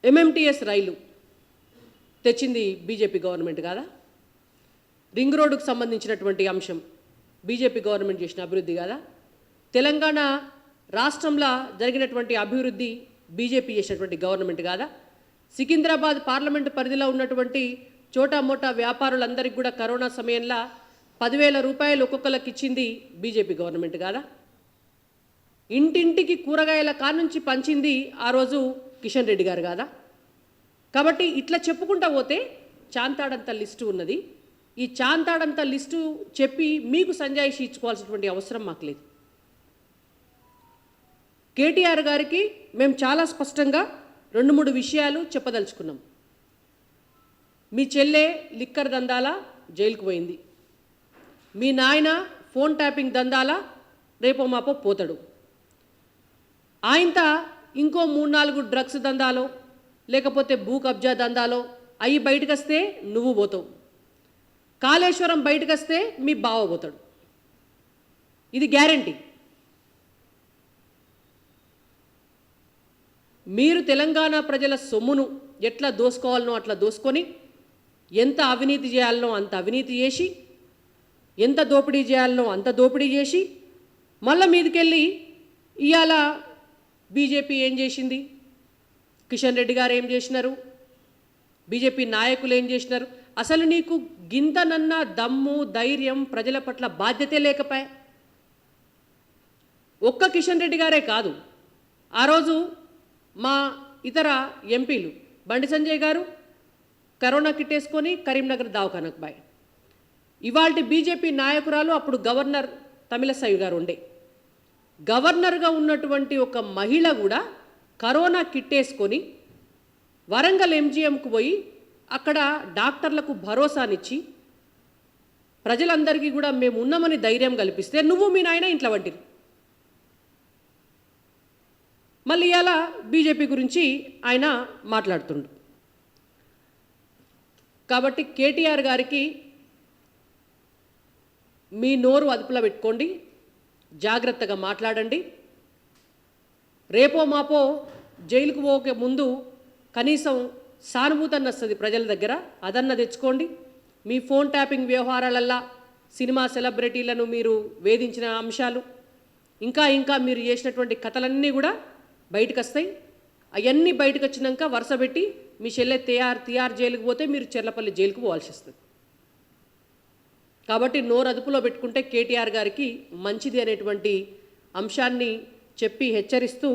MMTS రైలు తెచ్చింది BJP government కాదా? Ring రోడ్డుకు సంబంధించినటువంటి అంశం బీజేపీ గవర్నమెంట్ చేసిన అభివృద్ధి కాదా? తెలంగాణ రాష్ట్రంలో జరిగినటువంటి అభివృద్ధి బీజేపీ చేసినటువంటి గవర్నమెంట్ కాదా? సికింద్రాబాద్ పార్లమెంటు పరిధిలో ఉన్నటువంటి చోటా మోటా వ్యాపారులందరికీ కూడా కరోనా సమయంలో 10,000 రూపాయలు ఒక్కొక్కరికి ఇచ్చింది బీజేపీ గవర్నమెంట్ కాదా? ఇంటింటికి కూరగాయల కానుంచి పంచింది ఆ రోజు కిషన్ రెడ్డి గారు కాదా? కాబట్టి ఇట్లా చెప్పుకుంటా పోతే చాంతాడంత లిస్టు ఉన్నది. ఈ చాంతాడంత లిస్టు చెప్పి మీకు సంజాయిషి ఇచ్చుకోవాల్సినటువంటి అవసరం మాకు లేదు. కేటీఆర్ గారికి మేము చాలా స్పష్టంగా 2-3 విషయాలు చెప్పదలుచుకున్నాం. మీ చెల్లె లిక్కర్ దందాల జైలుకు పోయింది. మీ నాయన ఫోన్ ట్యాపింగ్ దందాల రేపో మాపో పోతాడు. ఆయనతో ఇంకో 3-4 డ్రగ్స్ దందాలో లేకపోతే భూ కబ్జా దందాలో అవి బయటకు వస్తే నువ్వు పోతావు. కాళేశ్వరం బయటకు వస్తే మీ బావ పోతాడు. ఇది గ్యారంటీ. మీరు తెలంగాణ ప్రజల సొమ్మును ఎట్లా దోసుకోవాలనో అట్లా దోసుకొని, ఎంత అవినీతి చేయాలనో అంత అవినీతి చేసి, ఎంత దోపిడీ చేయాలనో అంత దోపిడీ చేసి, మళ్ళీ మీదకెళ్ళి ఇవాళ బీజేపీ ఏం చేసింది, కిషన్ రెడ్డి గారు ఏం చేసినారు, బీజేపీ నాయకులు ఏం చేసినారు, అసలు నీకు గింతనన్న దమ్ము ధైర్యం ప్రజల పట్ల బాధ్యతే లేకపోయా. ఒక్క కిషన్ రెడ్డి గారే కాదు, ఆ రోజు మా ఇతర ఎంపీలు బండి సంజయ్ గారు కరోనా కిట్టేసుకొని కరీంనగర్ దవాఖానకు బాయ్. ఇవాల్టి బీజేపీ నాయకురాలు అప్పుడు గవర్నర్ తమిళసై గారు ఉండే. గవర్నర్గా ఉన్నటువంటి ఒక మహిళ కూడా కరోనా కిట్టేసుకొని వరంగల్ ఎంజీఎంకు పోయి అక్కడ డాక్టర్లకు భరోసానిచ్చి ప్రజలందరికీ కూడా మేము ఉన్నామని ధైర్యం కల్పిస్తే నువ్వు మీ నాయన ఇంట్లో వంటిరు. మళ్ళీ ఇలా బీజేపీ గురించి ఆయన మాట్లాడుతుండు. కాబట్టి కేటీఆర్ గారికి మీ నోరు అదుపులో పెట్టుకోండి, జాగ్రత్తగా మాట్లాడండి. రేపో మాపో జైలుకు పోకే ముందు కనీసం సానుభూతన్న వస్తుంది ప్రజల దగ్గర, అదన్న తెచ్చుకోండి. మీ ఫోన్ ట్యాపింగ్ వ్యవహారాలల్లా సినిమా సెలబ్రిటీలను మీరు వేధించిన అంశాలు, ఇంకా మీరు చేసినటువంటి కథలన్నీ కూడా బయటకు వస్తాయి. అవన్నీ బయటకు వచ్చినాక వరుస పెట్టి మీ చెల్లె తిహార్ జైలుకు పోతే మీరు చెర్లపల్లి జైలుకు పోవాల్సి వస్తుంది. కాబట్టి నోరు అదుపులో పెట్టుకుంటే కేటీఆర్ గారికి మంచిది అనేటువంటి అంశాన్ని చెప్పి హెచ్చరిస్తూ